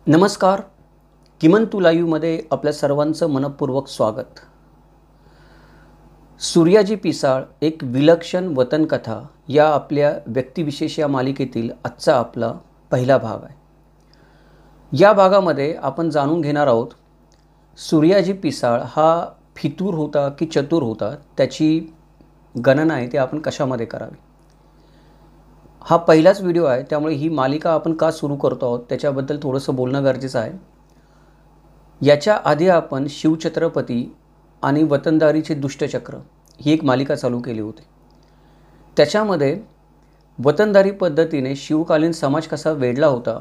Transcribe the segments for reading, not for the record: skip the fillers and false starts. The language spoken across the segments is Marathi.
नमस्कार. किमंतु लाईव्हमध्ये आपल्या सर्वांचं मनपूर्वक स्वागत. सूर्याजी पिसाळ एक विलक्षण वतनकथा या आपल्या व्यक्तिविशेष या मालिकेतील आजचा आपला पहिला भाग आहे. या भागामध्ये आपण जाणून घेणार आहोत सूर्याजी पिसाळ हा फितूर होता की चतुर होता, त्याची गणना आहे ते आपण कशामध्ये करावी. हा पहिलाच व्हिडिओ आहे, त्यामुळे ही मालिका आपण का सुरू करतो आहोत त्याच्याबद्दल थोडंसं बोलणं गरजेचं आहे. याच्या आधी आपण शिवछत्रपती आणि वतनदारीचे दुष्टचक्र ही एक मालिका चालू केली होती. त्याच्यामध्ये वतनदारी पद्धतीने शिवकालीन समाज कसा वेढला होता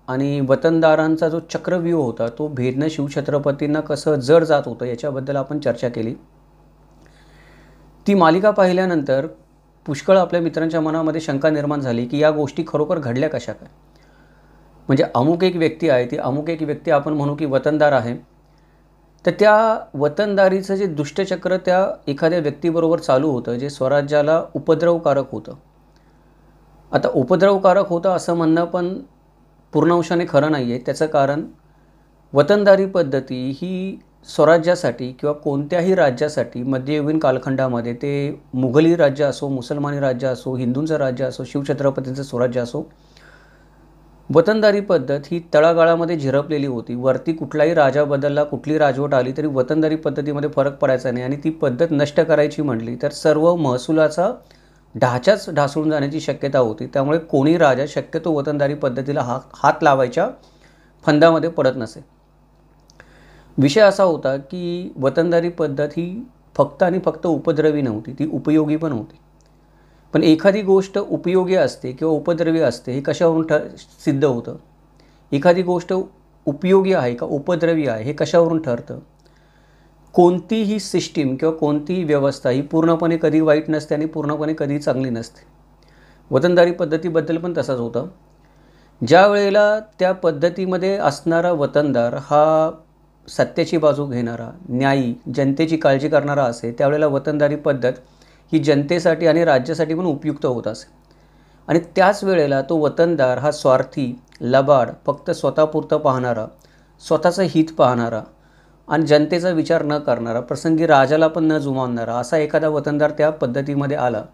आणि वतनदारांचा जो चक्रव्यूह होता तो भेदणं शिवछत्रपतींना कसं जड जात होतं याच्याबद्दल आपण चर्चा केली. ती मालिका पाहिल्यानंतर पुष्कळ आपल्या मित्रांच्या मनामध्ये शंका निर्माण झाली की या गोष्टी खरोखर घडल्या कशा काय. म्हणजे अमुक एक व्यक्ती आहे, ती अमुक एक व्यक्ती आपण म्हणू की वतनदार आहे, तर त्या वतनदारीचं जे दुष्टचक्र त्या एखाद्या व्यक्तीबरोबर चालू होतं जे स्वराज्याला उपद्रवकारक होतं. आता उपद्रवकारक होतं असं म्हणणं पण पूर्णांशाने खरं नाही आहे. त्याचं कारण वतनदारी पद्धती ही स्वराज्यासाठी किंवा कोणत्याही राज्यासाठी मध्ययुगीन कालखंडामध्ये ते मुघली राज्य असो, मुसलमानी राज्य असो, हिंदूंचं राज्य असो, शिवछत्रपतींचं स्वराज्य असो, वतनदारी पद्धत ही तळागाळामध्ये झिरपलेली होती. वरती कुठलाही राजा बदलला, कुठली राजवट आली तरी वतनदारी पद्धतीमध्ये फरक पडायचा नाही आणि ती पद्धत नष्ट करायची म्हटली तर सर्व महसुलाचा ढाचाच ढासळून जाण्याची शक्यता होती. त्यामुळे कोणी राजा शक्यतो वतनदारी पद्धतीला हात लावायच्या फंदामध्ये पडत नसे. विषय असा होता की वतनदारी पद्धत ही फक्त आणि फक्त उपद्रवी नव्हती, ती उपयोगी पण होती. पण एखादी गोष्ट उपयोगी असते किंवा उपद्रवी असते हे कशावरून सिद्ध होतं. एखादी गोष्ट उपयोगी आहे का उपद्रवी आहे हे कशावरून ठरतं. कोणतीही सिस्टीम किंवा कोणतीही व्यवस्था ही पूर्णपणे कधी वाईट नसते आणि पूर्णपणे कधी चांगली नसते. वतनदारी पद्धतीबद्दल पण तसंच होतं. ज्या वेळेला त्या पद्धतीमध्ये असणारा वतनदार हा सत्याची बाजू घेणारा, न्यायी, जनतेची काळजी करणारा असे, त्यावेळेला वतनदारी पद्धत ही जनतेसाठी आणि राज्यासाठी पण उपयुक्त होत असे. आणि त्याच वेळेला तो वतनदार हा स्वार्थी, लबाड, फक्त स्वतःपुरतं पाहणारा, स्वतःचं हित पाहणारा आणि जनतेचा विचार न करणारा, प्रसंगी राजाला पण न जुमानणारा असा एखादा वतनदार त्या पद्धतीमध्ये आला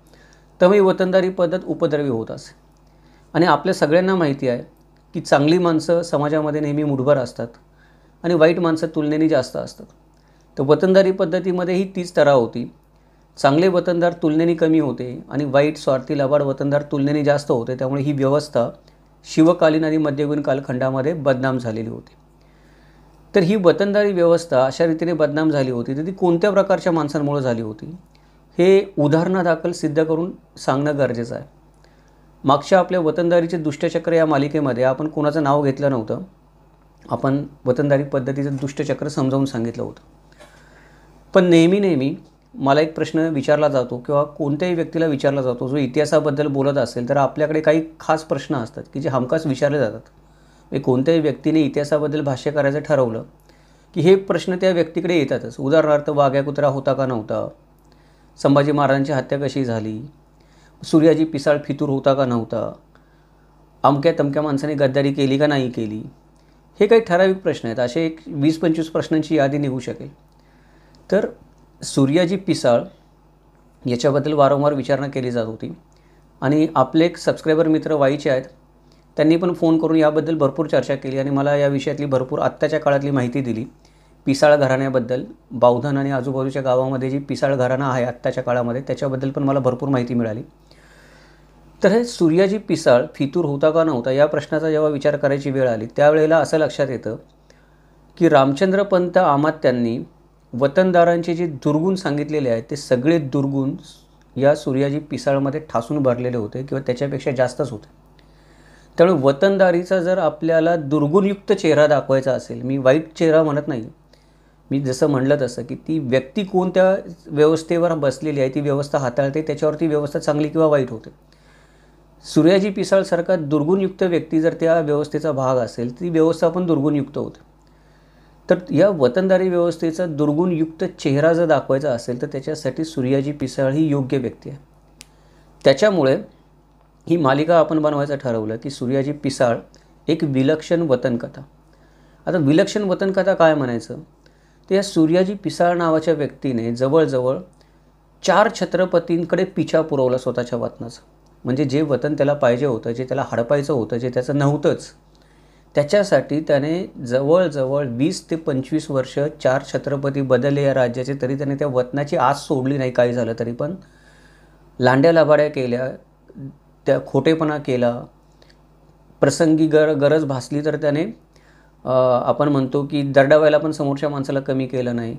तर मग वतनदारी पद्धत उपद्रवी होत असे. आणि आपल्या सगळ्यांना माहिती आहे की चांगली माणसं समाजामध्ये नेहमी मुठभर असतात आणि वाईट माणसं तुलनेने जास्त असतात. तर वतनदारी पद्धतीमध्ये ही तीच तऱ्हा होती. चांगले वतनदार तुलनेने कमी होते आणि वाईट, स्वार्थी, लबाड वतनदार तुलनेने जास्त होते. त्यामुळे ही व्यवस्था शिवकालीन आणि मध्ययुगीन कालखंडामध्ये बदनाम झालेली होती. तर ही वतनदारी व्यवस्था अशा रीतीने बदनाम झाली होती तर ती कोणत्या प्रकारच्या माणसांमुळे झाली होती हे उदाहरणादाखल सिद्ध करून सांगणं गरजेचं आहे. मागच्या आपल्या वतनदारीचे दुष्टचक्र या मालिकेमध्ये आपण कोणाचं नाव घेतलं नव्हतं. आपण वतनदारी पद्धतीचं दुष्टचक्र समजावून सांगितलं होतं. पण नेहमी मला एक प्रश्न विचारला जातो किंवा कोणत्याही व्यक्तीला विचारला जातो जो इतिहासाबद्दल बोलत असेल तर आपल्याकडे काही खास प्रश्न असतात की जे हमखास विचारले जातात. कोणत्याही व्यक्तीने इतिहासाबद्दल भाष्य करायचं ठरवलं की हे प्रश्न त्या व्यक्तीकडे येतातच. उदाहरणार्थ, वाघ्या कुत्रा होता का नव्हता, संभाजी महाराजांची हत्या कशी झाली, सूर्याजी पिसाळ फितूर होता का नव्हता, अमक्या तमक्या माणसाने गद्दारी केली का नाही केली, हे काही ठराविक प्रश्न आहेत. असे एक 20-25 प्रश्नांची यादी निघू शकेल. तर सूर्याजी पिसाळ याच्याबद्दल वारंवार विचारणा केली जात होती आणि आपले एक सबस्क्रायबर मित्र वाईचे आहेत, त्यांनी पण फोन करून याबद्दल भरपूर चर्चा केली आणि मला या विषयातली भरपूर आत्ताच्या काळातली माहिती दिली. पिसाळ घराण्याबद्दल, बावधन आणि आजूबाजूच्या गावामध्ये जी पिसाळ घराणं आहे आत्ताच्या काळामध्ये त्याच्याबद्दल पण मला भरपूर माहिती मिळाली. तर हे सूर्याजी पिसाळ फितूर होता का नव्हता या प्रश्नाचा जेव्हा विचार करायची वेळ आली त्यावेळेला असं लक्षात येतं की रामचंद्रपंत अमात्यांनी वतनदारांचे जे दुर्गुण सांगितलेले आहेत ते सगळे दुर्गुण या सूर्याजी पिसाळमध्ये ठासून भरलेले होते किंवा त्याच्यापेक्षा जास्तच होते. त्यामुळे वतनदारीचा जर आपल्याला दुर्गुणयुक्त चेहरा दाखवायचा असेल, मी वाईट चेहरा म्हणत नाही, मी जसं म्हणलं तसं की ती व्यक्ती कोणत्या व्यवस्थेवर बसलेली आहे, ती व्यवस्था हाताळते, त्याच्यावर ती व्यवस्था चांगली किंवा वाईट होते. सूर्याजी पिसाळसारखा दुर्गुणयुक्त व्यक्ती जर त्या व्यवस्थेचा भाग असेल ती व्यवस्था पण दुर्गुणयुक्त होते. तर या वतनदारी व्यवस्थेचा दुर्गुणयुक्त चेहरा जर दाखवायचा असेल तर त्याच्यासाठी सूर्याजी पिसाळ ही योग्य व्यक्ती आहे. त्याच्यामुळे ही मालिका आपण बनवायचं ठरवलं की सूर्याजी पिसाळ एक विलक्षण वतनकथा. आता विलक्षण वतनकथा काय म्हणायचं, तर या सूर्याजी पिसाळ नावाच्या व्यक्तीने जवळजवळ 4 छत्रपतींकडे पिछा पुरवला स्वतःच्या वतनाचा. म्हणजे जे वतन त्याला पाहिजे होतं, जे त्याला हडपायचं होतं, जे त्याचं नव्हतंच, त्याच्यासाठी त्याने जवळजवळ 20 ते 25 वर्ष 4 छत्रपती बदलले या राज्याचे, तरी त्याने त्या वतनाची आस सोडली नाही. काही झालं तरी पण लांड्या लबाड्या केल्या, त्या खोटेपणा केला, प्रसंगी गरज भासली तर त्याने आपण म्हणतो की दरडावायला पण समोरच्या माणसाला कमी केलं नाही.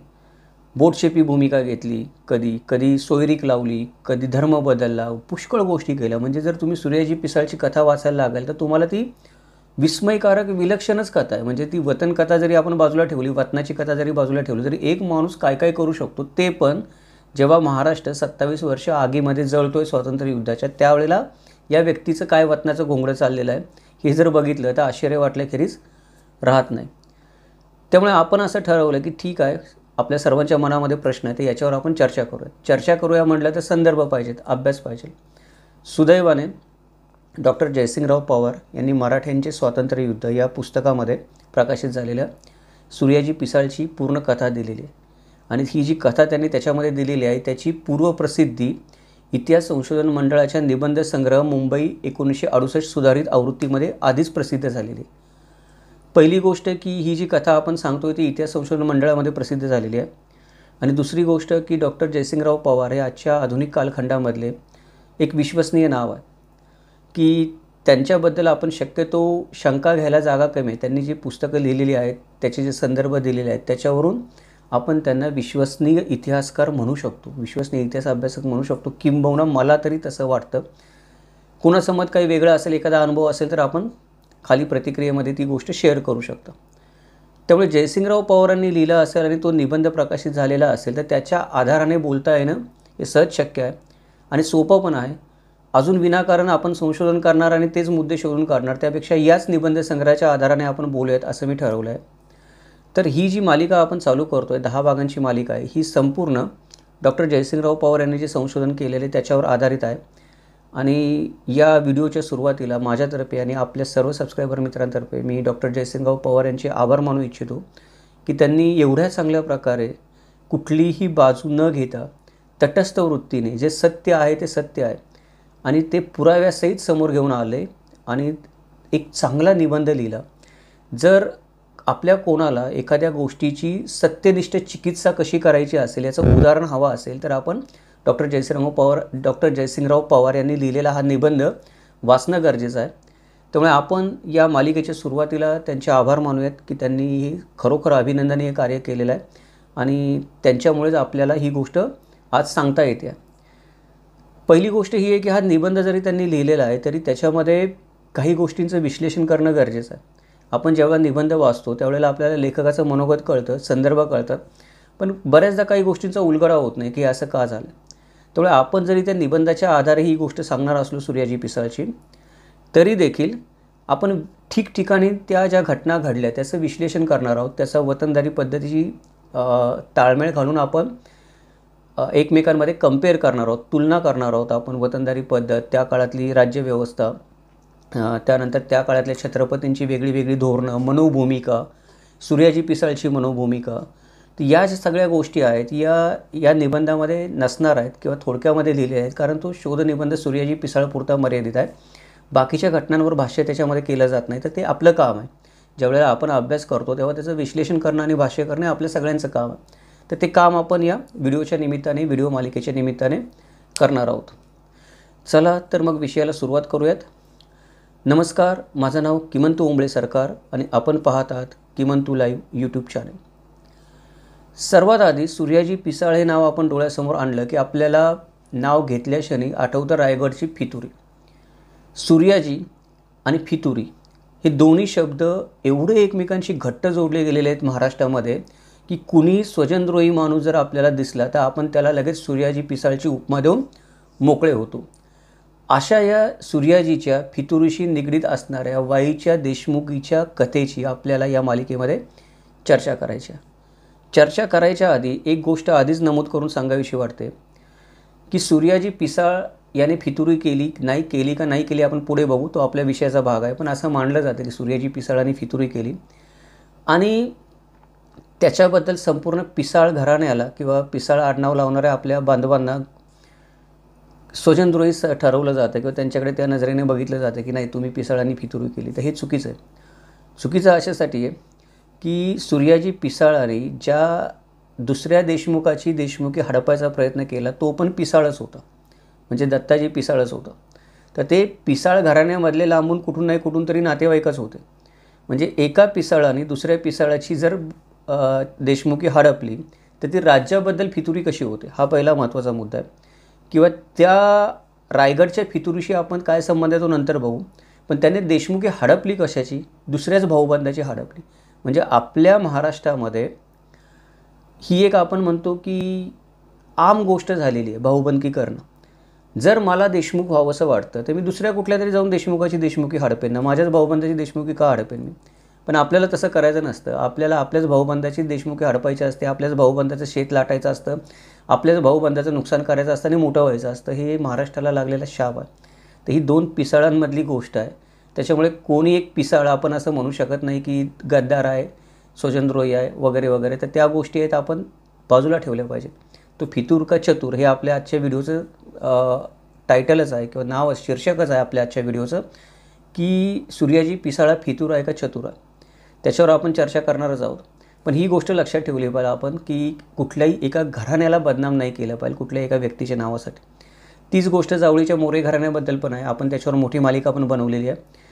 बोटशेपी भूमिका घेतली, कधी सोयरीक लावली, कधी धर्म बदलला, पुष्कळ गोष्टी केल्या. म्हणजे जर तुम्ही सूर्याजी पिसाळची कथा वाचायला लागाल तर तुम्हाला ती विस्मयकारक विलक्षणच कथा आहे. म्हणजे ती वतन कथा जरी आपण बाजूला ठेवली, वतनाची कथा जरी बाजूला ठेवली, तरी एक माणूस काय काय करू शकतो, ते पण जेव्हा महाराष्ट्र 27 वर्ष आगीमध्ये जळतोय स्वातंत्र्य युद्धाच्या, त्यावेळेला या व्यक्तीचं काय वतनाचं घोंगडं चाललेलं आहे हे जर बघितलं तर आश्चर्य वाटल्याखेरीज राहत नाही. त्यामुळे आपण असं ठरवलं की ठीक आहे, आपल्या सर्वांच्या मनामध्ये प्रश्न आहे, तर याच्यावर आपण चर्चा करूया म्हटलं तर संदर्भ पाहिजेत, अभ्यास पाहिजे. सुदैवाने डॉक्टर जयसिंगराव पवार यांनी मराठ्यांचे स्वातंत्र्य युद्ध या पुस्तकामध्ये प्रकाशित झालेल्या सूर्याजी पिसाळची पूर्ण कथा दिलेली आहे. आणि ही जी कथा त्यांनी त्याच्यामध्ये दिलेली आहे त्याची पूर्वप्रसिद्धी इतिहास संशोधन मंडळाच्या निबंध संग्रह मुंबई 1968 सुधारित आवृत्तीमध्ये आधीच प्रसिद्ध झालेली. पहिली गोष्ट की ही जी कथा आपण सांगतोय ती इतिहास संशोधन मंडळामध्ये प्रसिद्ध झालेली आहे. आणि दुसरी गोष्ट की डॉक्टर जयसिंगराव पवार हे आजच्या आधुनिक कालखंडामधले एक विश्वसनीय नाव आहे, की त्यांच्याबद्दल आपण शक्यतो शंका घ्यायला जागा कमी आहे. त्यांनी जी पुस्तकं लिहिलेली आहेत, त्याचे जे संदर्भ दिलेले आहेत, त्याच्यावरून आपण त्यांना विश्वसनीय इतिहासकार म्हणू शकतो, विश्वसनीय इतिहास अभ्यासक म्हणू शकतो. किंबहुना मला तरी तसं वाटतं. कोणाचं मत काही वेगळं असेल, एखादा अनुभव असेल तर आपण खाली प्रतिक्रियेमध्ये ती गोष्ट शेअर करू शकतो. त्यामुळे जयसिंगराव पवारांनी लिहिलं असेल आणि तो निबंध प्रकाशित झालेला असेल तर त्याच्या आधाराने बोलता येणं हे सहज शक्य आहे आणि सोपं पण आहे. अजून विनाकारण आपण संशोधन करणार आणि तेच मुद्दे शोधून काढणार, त्यापेक्षा याच निबंध संग्रहाच्या आधाराने आपण बोलूयात असं मी ठरवलं आहे. तर ही जी मालिका आपण चालू करतो आहे, 10 भागांची मालिका आहे, ही संपूर्ण डॉक्टर जयसिंगराव पवार यांनी जे संशोधन केलेले त्याच्यावर आधारित आहे. आणि या व्हिडिओच्या सुरुवातीला माझ्यातर्फे आणि आपल्या सर्व सबस्क्रायबर मित्रांतर्फे मी डॉक्टर जयसिंगराव पवार यांचे आभार मानू इच्छितो की त्यांनी एवढ्या चांगल्या प्रकारे कुठलीही बाजू न घेता तटस्थ वृत्तीने जे सत्य आहे ते सत्य आहे आणि ते पुराव्यासहित समोर घेऊन आले आणि एक चांगला निबंध लिहिला. जर आपल्या कोणाला एखाद्या गोष्टीची सत्यनिष्ठ चिकित्सा कशी करायची असेल याचं उदाहरण हवं असेल तर आपण डॉक्टर जयसिंगराव पवार यांनी लिहिलेला हा निबंध वाचणं गरजेचं आहे. त्यामुळे आपण या मालिकेच्या सुरुवातीला त्यांचे आभार मानूयात की त्यांनी खरोखर अभिनंदनीय कार्य केलेलं आहे आणि त्यांच्यामुळेच आपल्याला ही गोष्ट आज सांगता येते. पहिली गोष्ट ही आहे की हा निबंध जरी त्यांनी लिहिलेला आहे तरी त्याच्यामध्ये काही गोष्टींचं विश्लेषण करणं गरजेचं आहे. आपण जेव्हा निबंध वाचतो त्यावेळेला आपल्याला लेखकाचं मनोगत कळतं, संदर्भ कळतात, पण बऱ्याचदा काही गोष्टींचा उलगडा होत नाही की असं का झालं. त्यामुळे आपण जरी त्या निबंधाच्या आधारे ही गोष्ट सांगणार असलो सूर्याजी पिसाळची, तरी देखील आपण ठिकठिकाणी त्या ज्या घटना घडल्या त्याचं विश्लेषण करणार आहोत. त्याचा वतनदारी पद्धतीची ताळमेळ घालून आपण एकमेकांमध्ये कंपेअर करणार आहोत, तुलना करणार आहोत. आपण वतनदारी पद्धत, त्या काळातली राज्यव्यवस्था, त्यानंतर त्या काळातल्या छत्रपतींची वेगळी वेगळी धोरणं, मनोभूमिका, सूर्याजी पिसाळची मनोभूमिका, तर या ज्या सगळ्या गोष्टी आहेत या निबंधामध्ये नसणार आहेत किंवा थोडक्यामध्ये लिहिले आहेत, कारण तो शोधनिबंध सूर्याजी पिसाळपुरता मर्यादित आहे. बाकीच्या घटनांवर भाष्य त्याच्यामध्ये केलं जात नाही, तर ते आपलं काम आहे. ज्यावेळेला आपण अभ्यास करतो तेव्हा त्याचं विश्लेषण करणं आणि भाष्य करणे आपल्या सगळ्यांचं काम आहे. तर ते काम आपण या व्हिडिओच्या निमित्ताने, व्हिडिओ मालिकेच्या निमित्ताने करणार आहोत. चला तर मग विषयाला सुरुवात करूयात. नमस्कार, माझं नाव किमंतू ओंबळे सरकार आणि आपण पाहत आहात किमंतू लाईव्ह यूट्यूब चॅनल. सर्वात आधी सूर्याजी पिसाळ हे नाव आपण डोळ्यासमोर आणलं की आपल्याला नाव घेतल्या क्षणी आठवतं रायगडची फितुरी. सूर्याजी आणि फितुरी हे दोन्ही शब्द एवढे एकमेकांशी घट्ट जोडले गेलेले आहेत महाराष्ट्रामध्ये की कुणी स्वजनद्रोही माणूस जर आपल्याला दिसला तर आपण त्याला लगेच सूर्याजी पिसाळची उपमा देऊन मोकळे होतो. अशा या सूर्याजीच्या फितुरीशी निगडीत असणाऱ्या वाईच्या देशमुखीच्या कथेची आपल्याला या मालिकेमध्ये चर्चा करायच्या आधी एक गोष्ट आधीच नमूद करून सांगावीशी वाटते की सूर्याजी पिसाळ याने फितुरी केली का नाही केली आपण पुढे बघू, तो आपल्या विषयाचा भाग आहे. पण असं मानलं जातं की सूर्याजी पिसाळाने फितुरी केली आणि त्याच्याबद्दल संपूर्ण पिसाळ घराण्याला किंवा पिसाळ आडनाव लावणाऱ्या आपल्या बांधवांना स्वजनद्रोही ठरवलं जातं किंवा त्यांच्याकडे त्या नजरेने बघितलं जातं की नाही तुम्ही पिसाळांनी फितुरी केली. तर हे चुकीचं आहे. चुकीचं अशासाठी आहे की सूर्याजी पिसाळाने ज्या दुसऱ्या देशमुखाची देशमुखी हडपायचा प्रयत्न केला तो पण पिसाळच होता, म्हणजे दत्ताजी पिसाळच होता. तर ते पिसाळ घराण्यामधले लांबून कुठून नाही कुठून तरी नातेवाईकच होते. म्हणजे एका पिसाळाने दुसऱ्या पिसाळाची जर देशमुखी हडपली तर ती राज्याबद्दल फितुरी कशी होते हा पहिला महत्त्वाचा मुद्दा आहे. किंवा त्या रायगडच्या फितुरीशी आपण काय संबंध आहे तो नंतर बघू. पण त्याने देशमुखी हडपली कशाची? दुसऱ्याच भाऊबंदाची हडपली. म्हणजे आपल्या महाराष्ट्रामध्ये ही एक आपण म्हणतो की आम गोष्ट झालेली आहे भाऊबंदकी करणं. जर मला देशमुख व्हावंसं वाटतं तर मी दुसऱ्या कुठल्या तरी जाऊन देशमुखाची देशमुखी हडपेन ना, माझ्याच भाऊबंदाची देशमुखी का हडपेन मी? पण आपल्याला तसं करायचं नसतं. आपल्याला आपल्याच भाऊबंदाची देशमुखी हडपायची असते, आपल्याच भाऊबंदाचं शेत लाटायचं असतं, आपल्याच भाऊबंदाचं नुकसान करायचं असतं आणि मोठं व्हायचं असतं. हे महाराष्ट्राला लागलेला शाप आहे. तर ही दोन पिसाळांमधली गोष्ट आहे. त्याच्यामुळे कोणी एक पिसाळ आपण असं म्हणू शकत नाही की गद्दार आहे, स्वजनद्रोही आहे वगैरे वगैरे. तर त्या गोष्टी आहेत आपण बाजूला ठेवल्या पाहिजेत. तो फितूर का चतुर हे आपल्या आजच्या व्हिडिओचं टायटलच आहे किंवा नाव शीर्षकच आहे आपल्या आजच्या व्हिडिओचं की सूर्याजी पिसाळा फितूर आहे का चतुर आहे, त्याच्यावर आपण चर्चा करणारच आहोत. पण ही गोष्ट लक्षात ठेवली पाहिजे आपण की कुठल्याही एका घराण्याला बदनाम नाही केलं पाहिजे कुठल्याही एका व्यक्तीच्या नावासाठी. तीच गोष्ट जावळीच्या मोरे घराण्याबद्दल पण आहे. आपण त्याच्यावर मोठी मालिका पण बनवलेली आहे.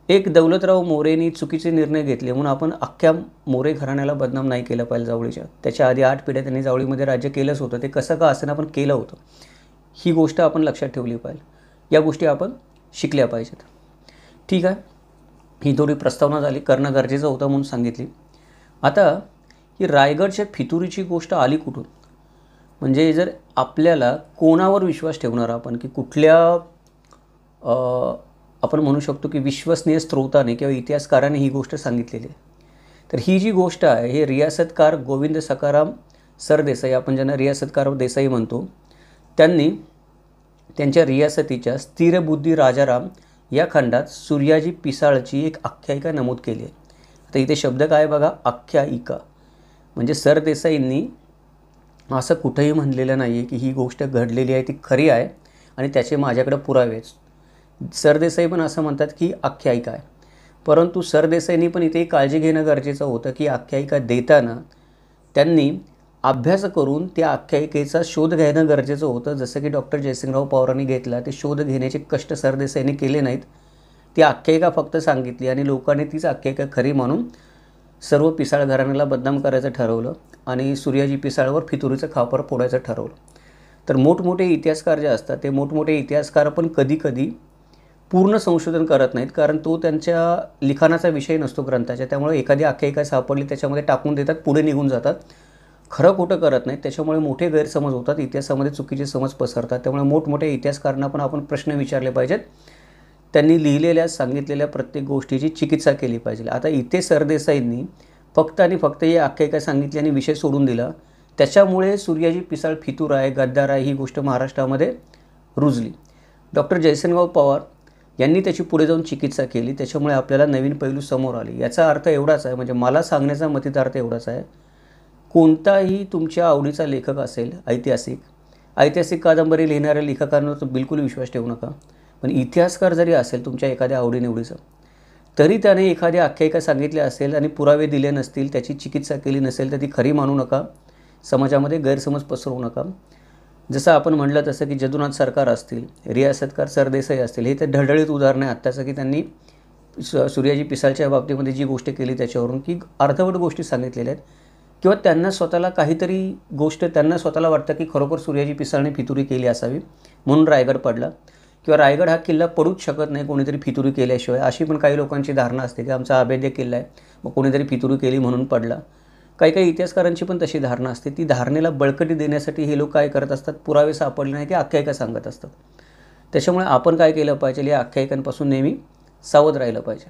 एक दौलतराव मोरेंनी चुकीचे निर्णय घेतले म्हणून आपण अख्ख्या मोरे घराण्याला बदनाम नाही केलं पाहिजे जावळीच्या. त्याच्या आधी 8 पिढ्या त्यांनी जावळीमध्ये राज्य केलंच होतं. ते कसं का असताना पण केलं होतं. ही गोष्ट आपण लक्षात ठेवली पाहिजे. या गोष्टी आपण शिकल्या पाहिजेत. ठीक आहे, ही थोडी प्रस्तावना झाली, करणं गरजेचं होतं म्हणून सांगितली. आता ही रायगडच्या फितुरीची गोष्ट आली कुठून? म्हणजे जर आपल्याला कोणावर विश्वास ठेवणार आपण की कुठल्या आपण म्हणू शकतो की विश्वसनीय स्रोताने किंवा इतिहासकाराने ही गोष्ट सांगितलेली आहे. तर ही जी गोष्ट आहे हे रियासतकार गोविंद सखाराम सरदेसाई, आपण ज्यांना रियासतकार देसाई म्हणतो, त्यांनी त्यांच्या रियासतीच्या स्थिरबुद्धी राजाराम या खंडात सूर्याजी पिसाळची एक आख्यायिका नमूद केली आहे. आता इथे शब्द काय बघा, आख्यायिका. म्हणजे सरदेसाईंनी असं कुठंही म्हणलेलं नाही आहे की ही गोष्ट घडलेली आहे ती खरी आहे आणि त्याचे माझ्याकडे पुरावे आहेत. सरदेसाई पण असं म्हणतात की आख्यायिका आहे. परंतु सरदेसाईंनी पण इथे काळजी घेणं गरजेचं होतं की आख्यायिका देताना त्यांनी अभ्यास करून त्या आख्यायिकेचा शोध घेणं गरजेचं होतं. जसं की डॉक्टर जयसिंगराव पवारांनी घेतला, ते शोध घेण्याचे कष्ट सरदेसाईंनी केले नाहीत. ती आख्यायिका फक्त सांगितली आणि लोकांनी तीच आख्यायिका खरी म्हणून सर्व पिसाळ घराण्याला बदनाम करायचं ठरवलं आणि सूर्याजी पिसाळवर फितुरीचं खापर फोडायचं ठरवलं. तर मोठमोठे इतिहासकार जे असतात ते मोठमोठे इतिहासकार पण कधीकधी पूर्ण संशोधन करत नाहीत, कारण तो त्यांच्या लिखाणाचा विषय नसतो ग्रंथाच्या. त्यामुळे एखादी आख्यायिका सापडली त्याच्यामध्ये टाकून देतात, पुढे निघून जातात, खरं खोटं करत नाहीत. त्याच्यामुळे मोठे गैरसमज होतात, इतिहासामध्ये चुकीचे समज पसरतात. त्यामुळे मोठमोठ्या इतिहासकारांना पण आपण प्रश्न विचारले पाहिजेत. त्यांनी लिहिलेल्या सांगितलेल्या प्रत्येक गोष्टीची चिकित्सा केली पाहिजे. आता इथे सरदेसाईंनी फक्त आणि फक्त ही आख्यायिका सांगितली आणि विषय सोडून दिला. त्याच्यामुळे सूर्याजी पिसाळ फितूर आहे, गद्दार आहे ही गोष्ट महाराष्ट्रामध्ये रुजली. डॉक्टर जयसिंगराव पवार यांनी त्याची पुढे जाऊन चिकित्सा केली. त्याच्यामुळे आपल्याला नवीन पैलू समोर आले. याचा अर्थ एवढाच आहे, म्हणजे मला सांगण्याचा मतितार्थ एवढाच आहे, कोणताही तुमच्या आवडीचा लेखक असेल, ऐतिहासिक कादंबरी लिहिणाऱ्या लेखकांवर तर बिलकुल विश्वास ठेवू नका. पण इतिहासकार जरी असेल तुमच्या एखाद्या आवडीनिवडीचं, तरी त्याने एखादी आख्यायिका सांगितली असेल आणि पुरावे दिले नसतील, त्याची चिकित्सा केली नसेल तर ती खरी मानू नका. समाजामध्ये गैरसमज पसरवू नका. जसं आपण म्हटलं तसं की जदुनाथ सरकार असतील, रियासतकार सरदेसाई असतील, हे तर ढळढळीत उदाहरणं आहे आत्ताचं की त्यांनी सूर्याजी पिसाळच्या बाबतीमध्ये जी गोष्ट केली त्याच्यावरून की अर्धवट गोष्टी सांगितलेल्या आहेत किंवा त्यांना स्वतःला काहीतरी गोष्ट त्यांना स्वतःला वाटतं की खरोखर सूर्याजी पिसाळने फितुरी केली असावी म्हणून रायगड पडला किंवा रायगड हा किल्ला पडूच शकत नाही कोणीतरी फितुरी केल्याशिवाय, अशी पण काही लोकांची धारणा असते की आमचा अभेद्य किल्ला आहे, मग कोणीतरी फितुरी केली म्हणून पडला. काही इतिहासकारांची पण तशी धारणा असते. ती धारणेला बळकटी देण्यासाठी हे लोक काय करत असतात, पुरावे सापडले नाही की आख्यायिका सांगत असतात. त्याच्यामुळे आपण काय केलं पाहिजे, या आख्यायिकांपासून नेहमी सावध राहिलं पाहिजे.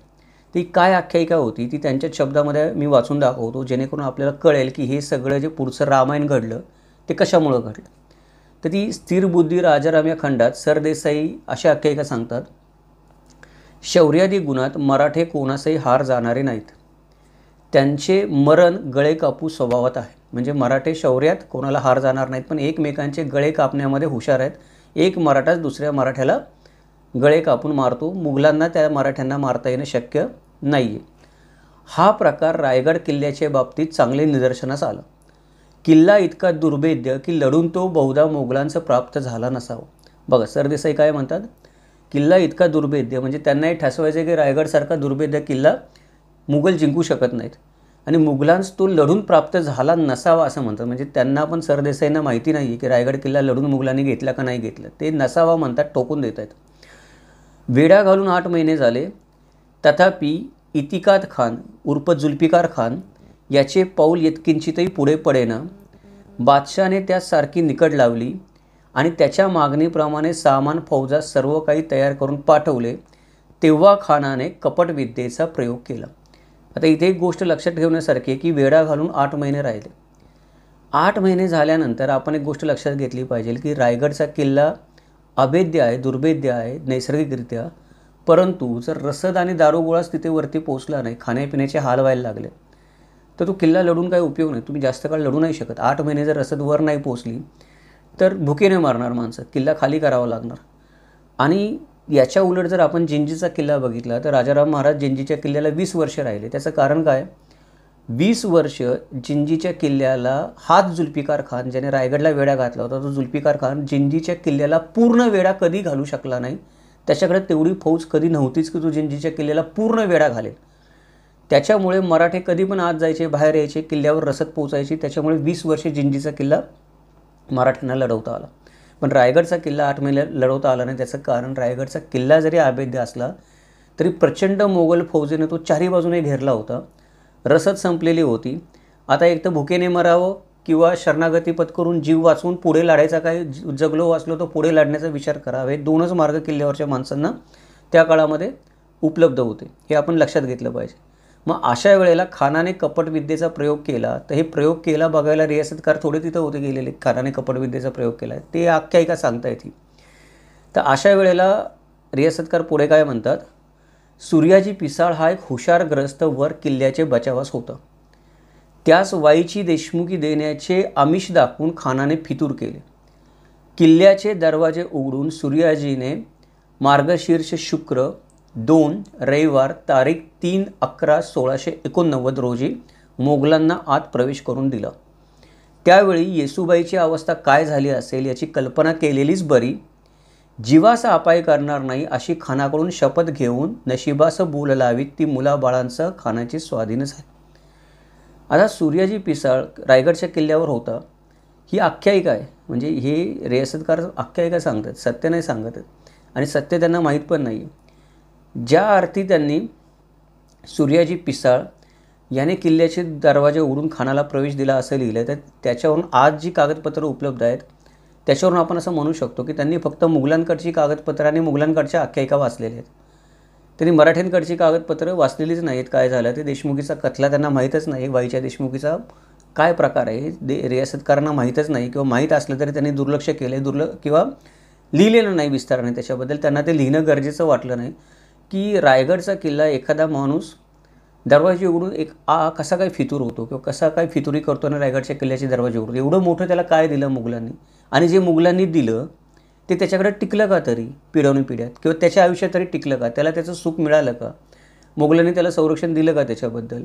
ती काय आख्यायिका होती ती त्यांच्या शब्दामध्ये मी वाचून दाखवतो, जेणेकरून आपल्याला कळेल की हे सगळं जे पुढचं रामायण घडलं ते कशामुळं घडलं. तर ती स्थिरबुद्धी राजाराम या खंडात सरदेसाई अशा आख्यायिका सांगतात. शौर्यादी गुणात मराठे कोणासही हार जाणारे नाहीत. त्यांचे मरण गळे कापू स्वभावात आहे. म्हणजे मराठे शौर्यात कोणाला हार जाणार नाहीत, पण एकमेकांचे गळे कापण्यामध्ये हुशार आहेत. एक मराठाच दुसऱ्या मराठ्याला गळे कापून मारतो. मुघलांना त्या मराठ्यांना मारता येणं शक्य नाही आहे. हा प्रकार रायगड किल्ल्याच्या बाबतीत चांगले निदर्शनास आलं. किल्ला इतका दुर्भेद्य की लढून तो बहुधा मोगलांचं प्राप्त झाला नसावा. बघा सरदेसाई काय म्हणतात, किल्ला इतका दुर्भेद्य म्हणजे त्यांनाही ठसवायचं की रायगडसारखा दुर्भेद्य किल्ला मुघल जिंकू शकत नाहीत आणि मुघलांस तो लढून प्राप्त झाला नसावा असं म्हणतात. म्हणजे त्यांना पण सरदेसाईंना माहिती नाही आहे की रायगड किल्ला लढून मुघलांनी घेतला का नाही घेतला, ते नसावा म्हणतात, टोकून देत आहेत. वेढा घालून 8 महिने झाले, तथापि इतिकाद खान उर्फ जुल्फिकार खान याचे पाऊल यत्किंचितही पुढे पडेना. बादशाने त्यास सारखी निकड लावली आणि त्याच्या मागणीप्रमाणे सामान फौजा सर्व काही तयार करून पाठवले. तेव्हा खानाने कपटविद्येचा प्रयोग केला. आता इथे एक गोष्ट लक्षात ठेवण्यासारखी आहे की वेढा घालून 8 महिने राहिले. 8 महिने झाल्यानंतर आपण एक गोष्ट लक्षात घेतली पाहिजे की रायगडचा किल्ला अभेद्य आहे, दुर्भेद्य आहे नैसर्गिकरित्या, परंतु जर रसद आणि दारुगोळाच तिथे वरती पोहोचला नाही, खाण्यापिण्याचे हाल व्हायला लागले, तर तो किल्ला लढून काही उपयोग नाही. तुम्ही जास्त काळ लढू नाही शकत. 8 महिने जर रसद वर नाही पोहोचली तर भुकेने मारणार माणसं, किल्ला खाली करावा लागणार. आणि याच्या उलट जर आपण जिंजीचा किल्ला बघितला तर राजाराम महाराज जिंजीच्या किल्ल्याला 20 वर्ष राहिले. त्याचं कारण काय, 20 वर्ष जिंजीच्या किल्ल्याला हाच जुल्फिकार खान ज्याने रायगडला वेढा घातला होता, तो जुल्फिकार खान जिंजीच्या किल्ल्याला पूर्ण वेढा कधी घालू शकला नाही. त्याच्याकडे तेवढी फौज कधी नव्हतीच की तो जिंजीच्या किल्ल्याला पूर्ण वेढा घालेल. त्याच्यामुळे मराठे कधी पण आत जायचे, बाहेर यायचे, किल्ल्यावर रसद पोचायची. त्याच्यामुळे 20 वर्षे जिंजीचा किल्ला मराठ्यांना लढवता आला. पण रायगडचा किल्ला 8 महिने लढवता आला नाही. त्याचं कारण रायगडचा किल्ला जरी अभेद्य असला तरी प्रचंड मोगल फौजेने तो चारी बाजूने घेरला होता. रसद संपलेली होती. आता एक तर भुकेने मरावं किंवा शरणागती पत्करून जीव वाचवून पुढे लढायचा, काय जगलो वाचलो तर पुढे लढण्याचा विचार करावे. 2च मार्ग किल्ल्यावरच्या माणसांना त्या काळामध्ये उपलब्ध होते, हे आपण लक्षात घेतलं पाहिजे. मग अशा वेळेला खानाने कपटविद्येचा प्रयोग केला. तर हे प्रयोग केला बघायला रियासतकार थोडे तिथं होते गेलेले, खानाने कपटविद्येचा प्रयोग केला, ते आख्यायिका सांगता येते. तर अशा वेळेला रियासतकार पुढे काय म्हणतात, सूर्याजी पिसाळ हा एक हुशारग्रस्त वर किल्ल्याचे बचावास होता. त्यास वाईची देशमुखी देण्याचे आमिष दाखवून खानाने फितूर केले. किल्ल्याचे दरवाजे उघडून सूर्याजीने मार्गशीर्ष शुक्र 2 रविवार तारीख 3/11/1689 रोजी मोगलांना आत प्रवेश करून दिला. त्यावेळी येसूबाईची अवस्था काय झाली असेल याची कल्पना केलेलीच बरी. जीवाचा अपाय करणार नाही अशी खानाकडून शपथ घेऊन नशिबास बोल लावीत ती मुलाबाळांचं खानाची स्वाधीनच आहे. आता सूर्याजी पिसाळ रायगडच्या किल्ल्यावर होता, ही आख्यायिका आहे. म्हणजे हे रियासतकार आख्यायिका सांगतात, सत्य नाही सांगत आणि सत्य त्यांना माहीत पण नाही. ज्या अर्थी त्यांनी सूर्याजी पिसाळ याने किल्ल्याचे दरवाजे उघडून खानाला प्रवेश दिला असं लिहिलं, तर त्याच्यावरून आज जी कागदपत्रं उपलब्ध आहेत त्याच्यावरून आपण असं म्हणू शकतो की त्यांनी फक्त मुघलांकडची कागदपत्रं आणि मुघलांकडच्या आख्यायिका वाचलेल्या आहेत. त्यांनी मराठ्यांकडची कागदपत्रं वाचलेलीच नाहीत. काय झालं ते देशमुखीचा कथला त्यांना माहीतच नाही, वाईच्या देशमुखीचा काय प्रकार आहे रियासतकारांना माहीतच नाही, किंवा माहीत असलं तरी त्यांनी दुर्लक्ष केलं, किंवा लिहिलेलं नाही विस्ताराने त्याच्याबद्दल. त्यांना ते लिहिणं गरजेचं वाटलं नाही की रायगडचा किल्ला एखादा माणूस दरवाजे उघडून कसा काय फितूर होतो किंवा कसा काय फितुरी करतो आणि रायगडच्या किल्ल्याचे दरवाजे उघडतो. एवढं मोठं त्याला काय दिलं मुघलांनी, आणि जे मुघलांनी दिलं ते त्याच्याकडे टिकलं का तरी पिढ्यानुपिढ्यात, किंवा त्याच्या आयुष्यात तरी टिकलं का, त्याला त्याचं सुख मिळालं का, मुघलांनी त्याला संरक्षण दिलं का, त्याच्याबद्दल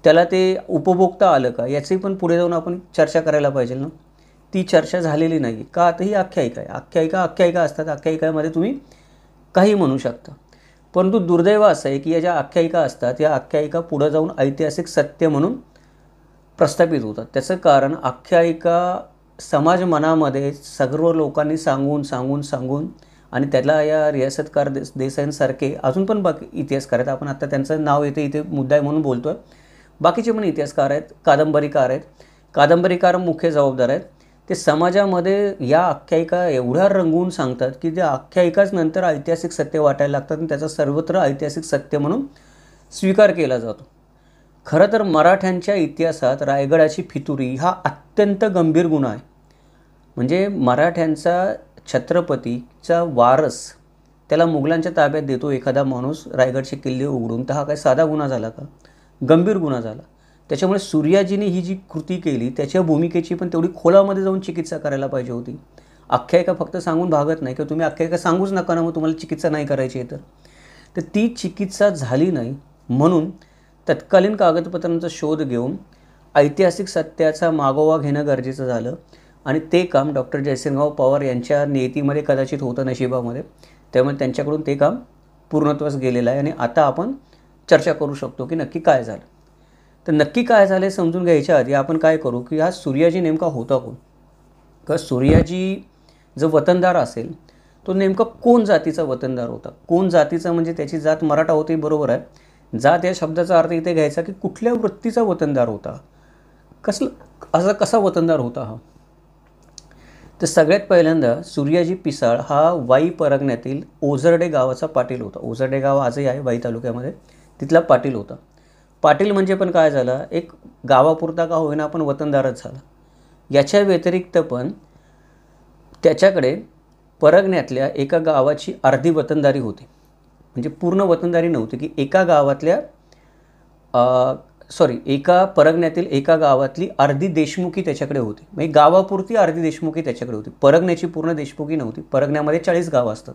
त्याला ते उपभोगता आलं का, याची पण पुढे जाऊन आपण चर्चा करायला पाहिजे ना. ती चर्चा झालेली नाही का. आता ही आख्यायिका आहे. आख्यायिका असतात. आख्यायिकामध्ये तुम्ही काही म्हणू शकता, परंतु दुर्दैव असं आहे की या ज्या आख्यायिका असतात या आख्यायिका पुढं जाऊन ऐतिहासिक सत्य म्हणून प्रस्थापित होतात. त्याचं कारण आख्यायिका समाज मनामध्ये सर्व लोकांनी सांगून आणि त्याला या रियासतकार देसाईंसारखे अजून पण बाकी इतिहासकार आहेत. आपण आता त्यांचं नाव इथे मुद्दा आहे म्हणून बोलतो आहे. बाकीचे पण इतिहासकार आहेत, कादंबरीकार आहेत. कादंबरीकार मुख्य जबाबदार आहेत. ते समाजामध्ये या आख्यायिका एवढ्या रंगवून सांगतात की त्या आख्यायिकाच नंतर ऐतिहासिक सत्य वाटायला लागतात आणि त्याचा सर्वत्र ऐतिहासिक सत्य म्हणून स्वीकार केला जातो. खरं तर मराठ्यांच्या इतिहासात रायगडाची फितुरी हा अत्यंत गंभीर गुन्हा आहे. म्हणजे मराठ्यांचा छत्रपतीचा वारस त्याला मुघलांच्या ताब्यात देतो एखादा माणूस रायगडचे किल्ले उघडून, तर हा काय साधा गुन्हा झाला का. गंभीर गुन्हा झाला. त्याच्यामुळे सूर्याजीने ही जी कृती केली त्याच्या भूमिकेची पण तेवढी खोलामध्ये जाऊन चिकित्सा करायला पाहिजे होती. आख्यायिका फक्त सांगून भागत नाही, किंवा तुम्ही आख्यायिका सांगूच नका ना, मग तुम्हाला चिकित्सा नाही करायची आहे तर ती चिकित्सा झाली नाही. म्हणून तत्कालीन कागदपत्रांचा शोध घेऊन ऐतिहासिक सत्याचा मागोवा घेणं गरजेचं झालं. आणि ते काम डॉक्टर जयसिंगराव पवार यांच्या नियतीमध्ये कदाचित होतं, नशिबामध्ये. त्यामुळे त्यांच्याकडून ते काम पूर्णत्वास गेलेलं आहे. आणि आता आपण चर्चा करू शकतो की नक्की काय झालं. तर नक्की काय झालं हे समजून घ्यायच्या आधी आपण काय करू की हा सूर्याजी नेमका होता कोण. का सूर्याजी जो वतनदार असेल तो नेमका कोण जातीचा वतनदार होता. कोण जातीचा म्हणजे त्याची जात मराठा होती, बरोबर आहे. जात या शब्दाचा अर्थ इथे घ्यायचा की कुठल्या वृत्तीचा वतनदार होता, कसा वतनदार होता हा. तर सगळ्यात पहिल्यांदा सूर्याजी पिसाळ हा वाई परगण्यातील ओझरडे गावाचा पाटील होता. ओझरडे गाव आजही आहे वाई तालुक्यामध्ये, तिथला पाटील होता. पाटील म्हणजे पण काय झालं, एक गावापुरता का होईना आपण वतनदारच झाला. याच्या व्यतिरिक्त पण त्याच्याकडे परगण्यातल्या एका गावाची अर्धी वतनदारी होती. म्हणजे पूर्ण वतनदारी नव्हती, की एका गावातल्या एका परगण्यातील एका गावातली अर्धी देशमुखी त्याच्याकडे होती. म्हणजे गावापुरती अर्धी देशमुखी त्याच्याकडे होती. परगण्याची पूर्ण देशमुखी नव्हती. परगण्यामध्ये 40 गावं असतात.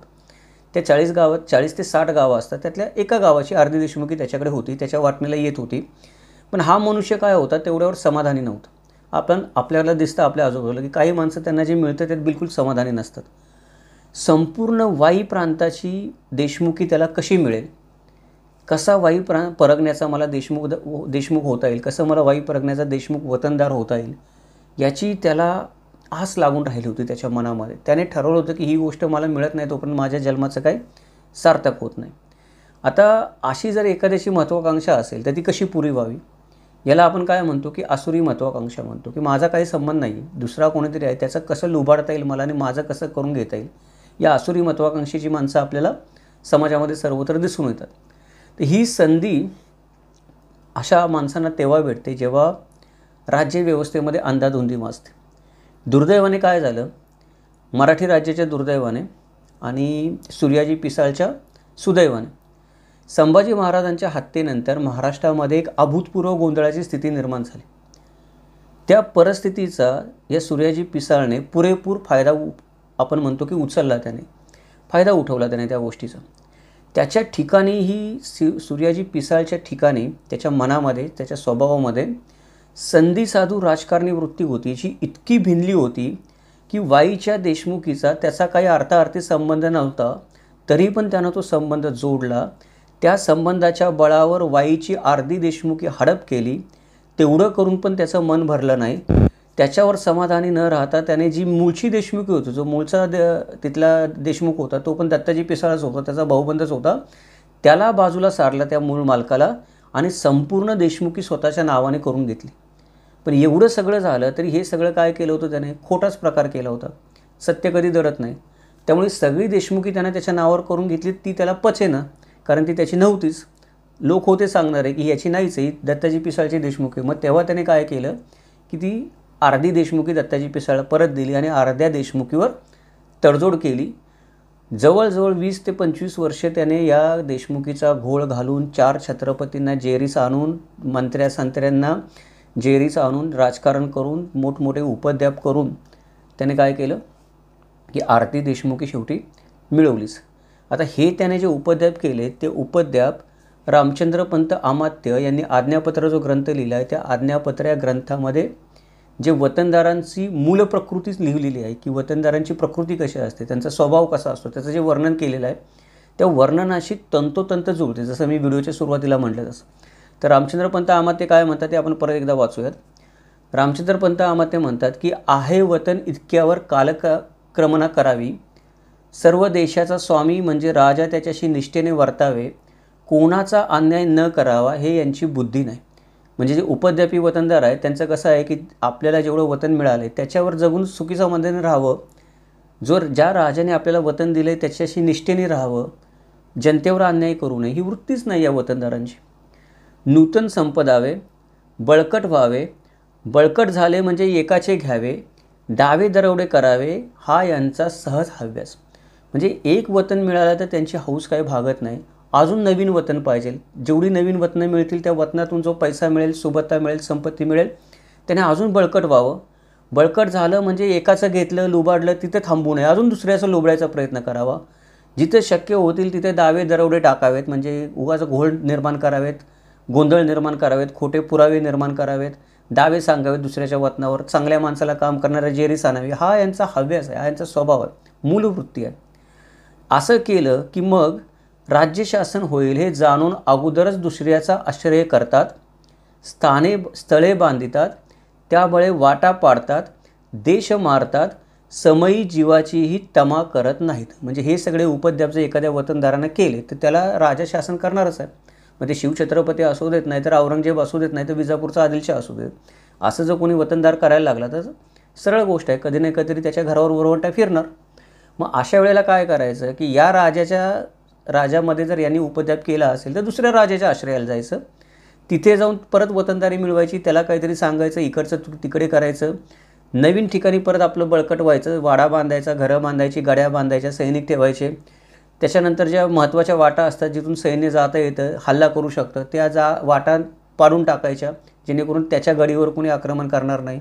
त्या 40 गावात 40 ते 60 गावं असतात. त्यातल्या एका गावाची अर्धी देशमुखी त्याच्याकडे होती, त्याच्या वाटणीला येत होती. पण हा मनुष्य काय होता, तेवढ्यावर समाधानी नव्हता. आपल्याला दिसतं आपल्या आजूबाजूला की काही माणसं त्यांना जे मिळतं त्यात बिलकुल समाधानी नसतात. संपूर्ण वाई प्रांताची देशमुखी त्याला कशी मिळेल, कसा वाई परगण्याचा मला देशमुख होता येईल, कसं मला वाई परगण्याचा देशमुख वतनदार होता येईल, याची त्याला आस लागून राहिली होती त्याच्या मनामध्ये. त्याने ठरवलं होतं की ही गोष्ट मला मिळत नाही तोपर्यंत माझ्या जन्माचं काही सार्थक होत नाही. आता अशी जर एखाद्याची महत्त्वाकांक्षा असेल तर ती कशी पुरी व्हावी, याला आपण काय म्हणतो की आसुरी महत्त्वाकांक्षा म्हणतो. की माझा काही संबंध नाही आहे, दुसरा कोणीतरी आहे, त्याचं कसं लुबाडता येईल मला आणि माझं कसं करून घेता येईल, या आसुरी महत्त्वाकांक्षेची माणसं आपल्याला समाजामध्ये सर्वत्र दिसून येतात. तर ही संधी अशा माणसांना तेव्हा भेटते जेव्हा राज्यव्यवस्थेमध्ये अंधाधुंदी माजते. दुर्दैवाने काय झालं, मराठी राज्याच्या दुर्दैवाने आणि सूर्याजी पिसाळच्या सुदैवाने संभाजी महाराजांच्या हत्येनंतर महाराष्ट्रामध्ये एक अभूतपूर्व गोंधळाची स्थिती निर्माण झाली. त्या परिस्थितीचा या सूर्याजी पिसाळने पुरेपूर फायदा आपण म्हणतो की उचलला, त्याने फायदा उठवला त्याने त्या गोष्टीचा. त्याच्या ठिकाणी ही सूर्याजी पिसाळच्या ठिकाणी त्याच्या मनामध्ये त्याच्या स्वभावामध्ये संधी साधू राजकारणी वृत्ती होती, जी इतकी भिनली होती की वाईच्या देशमुखीचा त्याचा काही अर्थार्थी संबंध नव्हता, तरी पण त्यानं तो संबंध जोडला. त्या संबंधाच्या बळावर वाईची अर्धी देशमुखी हडप केली. तेवढं करून पण त्याचं मन भरलं नाही. त्याच्यावर समाधानी न राहता त्याने जी मूळची देशमुखी होती, जो मूळचा तिथला देशमुख होता तो पण दत्ताजी पिसाळच होता, त्याचा भाऊबंधच होता, त्याला बाजूला सारला त्या मूळ मालकाला आणि संपूर्ण देशमुखी स्वतःच्या नावाने करून घेतली. पण एवढं सगळं झालं तरी हे सगळं काय केलं होतं त्याने, खोटाच प्रकार केला होता. सत्य कधी दडत नाही. त्यामुळे सगळी देशमुखी त्याने त्याच्या नावावर करून घेतली. ती त्याला पचेना, कारण ती त्याची नव्हतीच. लोक होते सांगणारे की याची नाहीच आहे, दत्ताजी पिसाळची देशमुखी. मग तेव्हा त्याने काय केलं की ती अर्धी देशमुखी दत्ताजी पिसाळला परत दिली आणि अर्ध्या देशमुखीवर तडजोड केली. जवळजवळ 20 ते 25 वर्षे त्याने या देशमुखीचा घोळ घालून 4 छत्रपतींना जेरीस आणून, मंत्र्या-संत्र्यांना जेरीस आणून, राजकारण करून, मोठमोठे उपद्व्याप करून त्याने काय केलं की अर्धी देशमुखी शेवटी मिळवलीच. आता हे त्याने जे उपद्व्याप केले ते उपद्व्याप रामचंद्रपंत अमात्य यांनी आज्ञापत्र जो ग्रंथ लिहिला आहे त्या आज्ञापत्र या ग्रंथामध्ये जे वतनदारांची मूल प्रकृती लिहिलेली आहे की वतनदारांची प्रकृती कशी असते, त्यांचा स्वभाव कसा असतो, त्याचं जे वर्णन केलेलं आहे त्या वर्णनाशी तंतोतंत जुळते. जसं मी व्हिडिओच्या सुरुवातीला म्हटलं तसं. तर रामचंद्रपंत अमात्य काय म्हणतात ते आपण परत एकदा वाचूयात. रामचंद्रपंत अमात्य म्हणतात की आहे वतन इतक्यावर कालक्रमणा करावी, सर्व देशाचा स्वामी म्हणजे राजा त्याच्याशी निष्ठेने वर्तावे, कोणाचा अन्याय न करावा हे यांची बुद्धी नाही. म्हणजे जे उपद्व्यापी वतनदार आहेत त्यांचं कसं आहे की आपल्याला जेवढं वतन मिळालं त्याच्यावर जगून सुखी समाधानी राहावं, ज्या राजाने आपल्याला वतन दिलं आहे त्याच्याशी निष्ठेने राहावं, जनतेवर अन्याय करू नये, ही वृत्तीच नाही या वतनदारांची. नूतन संपदावे, बळकट व्हावे, बळकट झाले म्हणजे एकाचे घ्यावे, डावे दरवडे करावे, हा यांचा सहज हव्यास. म्हणजे एक वतन मिळालं तर त्यांची हौस काही भागत नाही, अजून नवीन वतन पाहिजे. जेवढी नवीन वतनं मिळतील त्या वतनातून जो पैसा मिळेल, सुबत्ता मिळेल, संपत्ती मिळेल, त्याने अजून बळकट व्हावं. बळकट झालं म्हणजे एकाचं घेतलं, लुबाडलं तिथे थांबू नये, अजून दुसऱ्याचं लुबडायचा प्रयत्न करावा. जिथे शक्य होतील तिथे दावे दरवडे टाकावेत, म्हणजे उगाच घोळ निर्माण करावेत, गोंधळ निर्माण करावेत, खोटे पुरावे निर्माण करावेत, दावे सांगावेत दुसऱ्याच्या वतनावर, चांगल्या माणसाला काम करणाऱ्या जेरीस आणावी. हा यांचा हव्यास आहे, हा यांचा स्वभाव आहे, मूलवृत्ती आहे. असं केलं की मग राज्यशासन होईल हे जाणून अगोदरच दुसऱ्याचा आश्रय करतात, स्थळे बांधितात, त्यामुळे वाटा पाडतात, देश मारतात, समयी जीवाचीही तमा करत नाहीत. म्हणजे हे सगळे उपद्व्याप जर एखाद्या वतनदारानं केले तर त्याला राजा शासन करणारच आहे. मग ते शिवछत्रपती असू देत, नाही तर औरंगजेब असू देत, नाही तर विजापूरचा आदिलशाह असू देत. असं जर कोणी वतनदार करायला लागला तर सरळ गोष्ट आहे, कधी ना कधीतरी त्याच्या घरावर वरवंटा फिरणार. मग अशा वेळेला काय करायचं की या राजामध्ये जर यांनी उपद्व्याप केला असेल तर दुसऱ्या राजाच्या आश्रयाला जायचं, तिथे जाऊन परत वतनदारी मिळवायची, त्याला काहीतरी सांगायचं, इकडचं तिकडे करायचं, नवीन ठिकाणी परत आपलं बळकट व्हायचं, वाडा बांधायचा, घरं बांधायची, गाड्या बांधायच्या, सैनिक ठेवायचे. त्याच्यानंतर ज्या महत्त्वाच्या वाटा असतात जिथून सैन्य जाता येतं, हल्ला करू शकतं, त्या वाटा पाडून टाकायच्या, जेणेकरून त्याच्या गडीवर कोणी आक्रमण करणार नाही.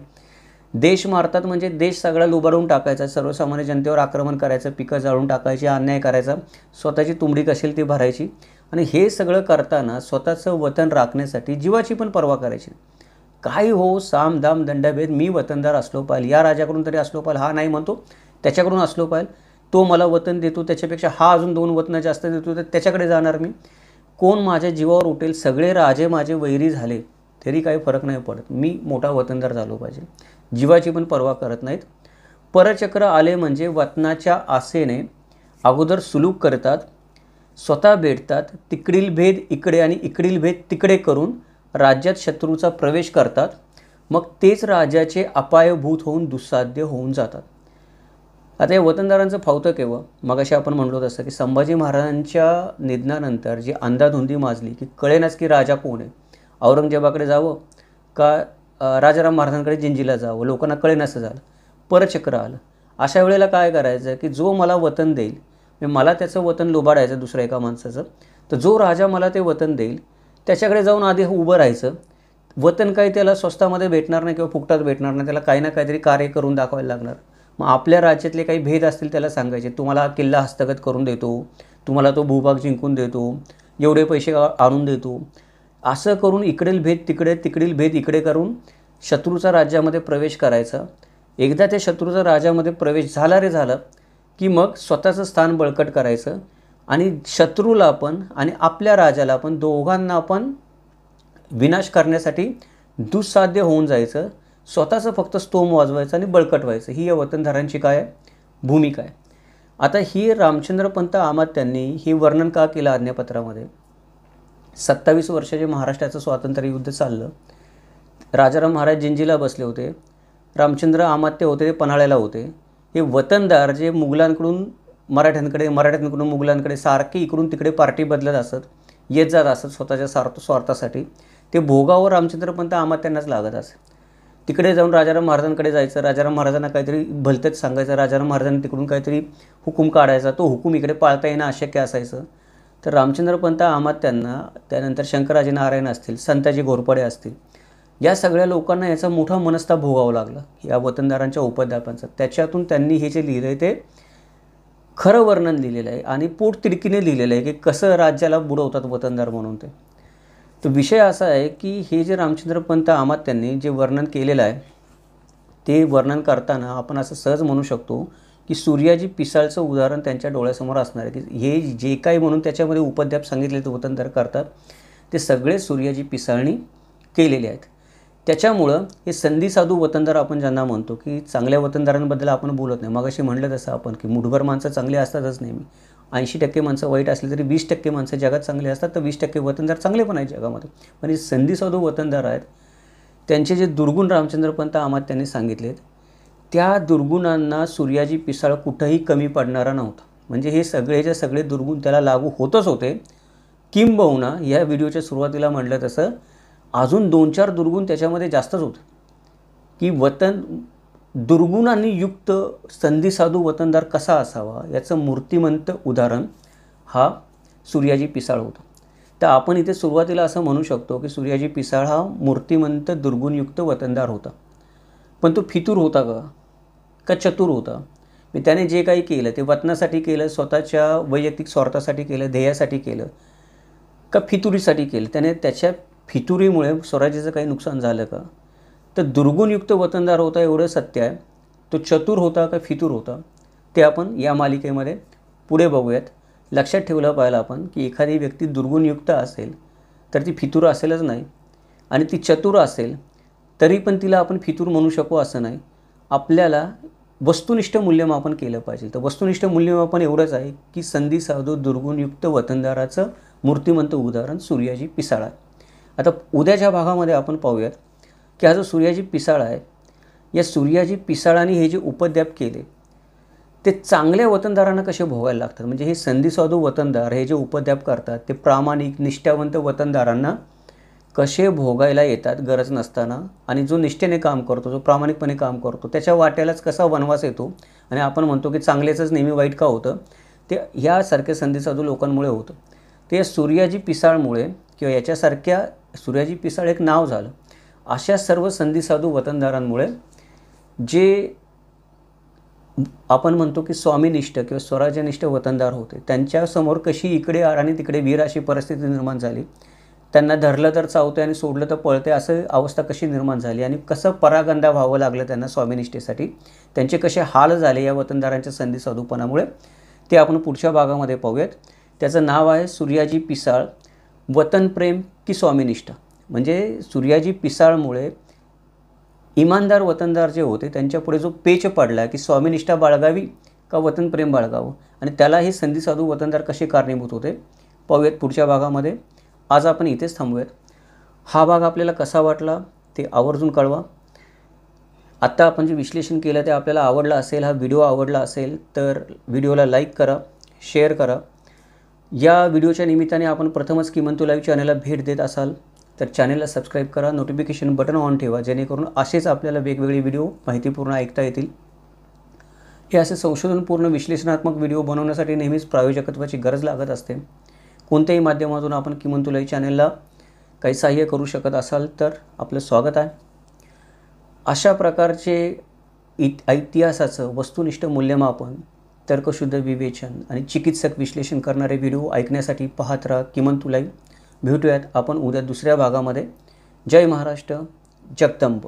देश मारतात म्हणजे देश सगळा लुबाडून टाकायचा, सर्वसामान्य जनतेवर आक्रमण करायचं, पिकं जाळून टाकायची, अन्याय करायचा, स्वतःची तुंबडी कसेल ती भरायची. आणि हे सगळं करताना स्वतःचं वतन राखण्यासाठी जीवाची पण पर्वा करायची. काही हो, साम दाम दंडभेद, मी वतनदार असलो पाहिजे, या राजाकडून तरी असलो पाहिजे, हा नाही म्हणतो त्याच्याकडून असलो पाहिजे, तो मला वतन देतो त्याच्यापेक्षा हा अजून 2 वतनं जास्त देतो तर त्याच्याकडे जाणार मी, कोण माझ्या जीवावर उठेल, सगळे राजे माझे वैरी झाले तरी काही फरक नाही पडत, मी मोठा वतनदार झालो पाहिजे. जीवाची पण पर्वा करत नाहीत. परचक्र आले म्हणजे वतनाच्या आसेने अगोदर सुलूक करतात, स्वतः भेटतात, तिकडील भेद इकडे आणि इकडील भेद तिकडे करून राज्यात शत्रूचा प्रवेश करतात, मग तेच राजाचे अपायभूत होऊन दुस्साध्य होऊन जातात. आता या वतनदारांचं फावतं केव्हा? मगाशी आपण म्हणलो तसं की संभाजी महाराजांच्या निधनानंतर जी अंधाधुंदी माजली की कळेनाच की राजा कोण आहे, औरंगजेबाकडे जावं का राजाराम महाराजांकडे जिंजीला जावं, लोकांना कळेनासं झालं. परचक्र आलं. अशा वेळेला काय करायचं की जो मला वतन देईल, मला त्याचं वतन लुबाडायचं दुसऱ्या एका माणसाचं, तर जो राजा मला ते वतन देईल त्याच्याकडे जाऊन आधी उभं राहायचं. वतन काही त्याला स्वस्तामध्ये भेटणार नाही किंवा फुकटात भेटणार नाही, त्याला काही ना काहीतरी कार्य करून दाखवायला लागणार. मग आपल्या राज्यातले काही भेद असतील त्याला सांगायचे, तुम्हाला किल्ला हस्तगत करून देतो, तुम्हाला तो भूभाग जिंकून देतो, एवढे पैसे आणून देतो, असं करून इकडील भेद तिकडे, तिकडील भेद इकडे करून शत्रूचा राज्यामध्ये प्रवेश करायचा. एकदा त्या शत्रूचा राज्यामध्ये प्रवेश झाला की मग स्वतःचं स्थान बळकट करायचं आणि शत्रूला पण आणि आपल्या राजाला पण, दोघांना पण विनाश करण्यासाठी दुस्साध्य होऊन जायचं, स्वतःचं फक्त स्तोम वाजवायचं आणि बळकट व्हायचं. ही या वतनदारांची काय आहे भूमिका आहे. आता ही रामचंद्रपंत अमात्यांनी हे वर्णन का केलं आज्ञापत्रामध्ये? 27 वर्षाचे महाराष्ट्राचं स्वातंत्र्य युद्ध चाललं, राजाराम महाराज जिंजीला बसले होते, रामचंद्र अमात्य होते ते पन्हाळ्याला होते. हे वतनदार जे मुघलांकडून मराठ्यांकडे, मराठ्यांकडून मुघलांकडे सारखे इकडून तिकडे पार्टी बदलत असत, येत जात असत स्वतःच्या स्वार्थासाठी, ते भोगावर रामचंद्रपंत अमात्यांनाच लागत असे. तिकडे जाऊन राजाराम महाराजांकडे जायचं, राजाराम महाराजांना काहीतरी भलतेच सांगायचं, राजाराम महाराजांनी तिकडून काहीतरी हुकूम काढायचा, तो हुकूम इकडे पाळता येणं अशक्य असायचं. तर रामचंद्रपंत अमात्यांना, त्यानंतर शंकराजी नारायण असतील, संताजी घोरपडे असतील, या सगळ्या लोकांना याचा मोठा मनस्ताप भोगावा लागला या वतनदारांच्या उपद्व्यापांचा. त्याच्यातून त्यांनी हे जे लिहिलं आहे ते खरं वर्णन लिहिलेलं आहे आणि पोटतिडकीने लिहिलेलं आहे की कसं राज्याला बुडवतात वतनदार म्हणून ते. तर विषय असा आहे की हे जे रामचंद्रपंत अमात्यांनी जे वर्णन केलेलं आहे ते वर्णन करताना आपण असं सहज म्हणू शकतो की सूर्याजी पिसाळचं उदाहरण त्यांच्या डोळ्यासमोर असणार आहे की हे जे काही म्हणून त्याच्यामध्ये उपद्व्याप सांगितले ते वतनदार करतात ते सगळे सूर्याजी पिसाळणी केलेले आहेत. त्याच्यामुळं हे संधी साधू वतनदार आपण ज्यांना म्हणतो की चांगल्या वतनदारांबद्दल आपण बोलत नाही. मग अशी म्हणलं तसं आपण की मुठभर माणसं चांगली असतातच नेहमी, 80% माणसं वाईट असली तरी 20% माणसं जगात चांगली असतात, तर 20% वतनदार चांगले पण आहेत जगामध्ये. पण हे संधी साधू वतनदार आहेत, त्यांचे जे दुर्गुण रामचंद्रपंत अमात्यांनी सांगितलेत त्या दुर्गुणांना सूर्याजी पिसाळ कुठंही कमी पडणारा नव्हता. म्हणजे हे सगळेचे सगळे दुर्गुण त्याला लागू होतच होते. किंबहुना या व्हिडिओच्या सुरुवातीला म्हटलं तसं अजून 2-4 दुर्गुण त्याच्यामध्ये जास्तच होते की दुर्गुणांनी युक्त संधी साधू वतनदार कसा असावा याचं मूर्तिमंत उदाहरण हा सूर्याजी पिसाळ होता. तर आपण इथे सुरुवातीला असं म्हणू शकतो की सूर्याजी पिसाळ हा मूर्तिमंत दुर्गुणयुक्त वतनदार होता. पण तो फितूर होता का चतुर होता? मी त्याने जे काही केलं ते वतनासाठी केलं, स्वतःच्या वैयक्तिक स्वार्थासाठी केलं, ध्येयासाठी केलं का फितुरीसाठी केलं? त्याने त्याच्या फितुरीमुळे स्वराज्याचं काही नुकसान झालं का? तर दुर्गुणयुक्त वतनदार होता एवढं सत्य आहे. तो चतुर होता का फितूर होता ते आपण या मालिकेमध्ये पुढे बघूयात. लक्षात ठेवलं पाहिजे आपण की एखादी व्यक्ती दुर्गुणयुक्त असेल तर ती फितूर असेलच नाही, आणि ती चतुर असेल तरी पण तिला आपण फितूर म्हणू शकू असं नाही. आपल्याला वस्तुनिष्ठ मूल्यमापन केलं पाहिजे. तर वस्तुनिष्ठ मूल्यमापन एवढंच आहे की संधी साधू दुर्गुणयुक्त वतनदाराचं मूर्तिमंत उदाहरण सूर्याजी पिसाळ आहे. आता उद्याच्या भागामध्ये आपण पाहूयात की हा जो सूर्याजी पिसाळ आहे, या सूर्याजी पिसाळाने हे जे उपद्व्याप केले ते चांगल्या वतनदारांना कसे भोगायला लागतात. म्हणजे हे संधीसाधू वतनदार हे जे उपद्व्याप करतात ते प्रामाणिक निष्ठावंत वतनदारांना कसे भोगायला येतात गरज नसताना, आणि जो निष्ठेने काम करतो, जो प्रामाणिकपणे काम करतो त्याच्या वाट्यालाच कसा वनवास येतो. आणि आपण म्हणतो की चांगल्याचंच नेहमी वाईट का होतं, ते ह्यासारख्या संधीसाधू लोकांमुळे होतं. ते सूर्याजी पिसाळमुळे किंवा याच्यासारख्या सूर्याजी पिसाळ एक नाव झालं. अशा सर्व संधीसाधू वतनदारांमुळे जे आपण म्हणतो की स्वामीनिष्ठ किंवा स्वराज्यनिष्ठ वतनदार होते त्यांच्यासमोर कशी इकडे आर आणि तिकडे वीर अशी परिस्थिती निर्माण झाली. त्यांना धरलं तर चावते आणि सोडलं तर पळते असं अवस्था कशी निर्माण झाली, आणि कसं परागंदा व्हावं लागलं त्यांना स्वामीनिष्ठेसाठी, त्यांचे कसे हाल झाले या वतनदारांच्या संधीसाधूपणामुळे, ते आपण पुढच्या भागामध्ये पाहूयात. त्याचं नाव आहे सूर्याजी पिसाळ वतनप्रेम की स्वामीनिष्ठा. म्हणजे सूर्याजी पिसाळमुळे इमानदार वतनदार जे होते त्यांच्यापुढे जो पेच पडला की स्वामीनिष्ठा बाळगावी का वतनप्रेम बाळगावं, आणि त्याला हे संधीसाधू वतनदार कसे कारणीभूत होते पाहूयात पुढच्या भागामध्ये. आज आपण इथेच थांबूयात. हा भाग आपल्याला कसा वाटला ते आवर्जून कळवा. आत्ता आपण जे विश्लेषण केलं ते आपल्याला आवडलं असेल, हा व्हिडिओ आवडला असेल तर व्हिडिओला लाईक करा, शेअर करा. या व्हिडिओच्या निमित्ताने आपण प्रथमच किमंतू लाईव्ह चॅनलला भेट देत असाल तर चॅनलला सबस्क्राईब करा, नोटिफिकेशन बटन ऑन ठेवा, जेणेकरून असेच आपल्याला वेगवेगळे व्हिडिओ माहितीपूर्ण ऐकता येतील. हे असे संशोधनपूर्ण विश्लेषणात्मक व्हिडिओ बनवण्यासाठी नेहमीच प्रायोजकत्वाची गरज लागत असते. कोणत्याही माध्यमातून आपण किमंतू लाईव्ह चॅनलला काही सहाय्य करू शकत असाल तर आपलं स्वागत आहे. अशा प्रकारचे इतिहासाचं वस्तुनिष्ठ मूल्यमापन, तर्कशुद्ध विवेचन आणि चिकित्सक विश्लेषण करणारे व्हिडिओ ऐकण्यासाठी पाहत राहा किमंतू लाईव्ह. भेटूयात आपण उद्या दुसऱ्या भागामध्ये. जय महाराष्ट्र, जगदंब.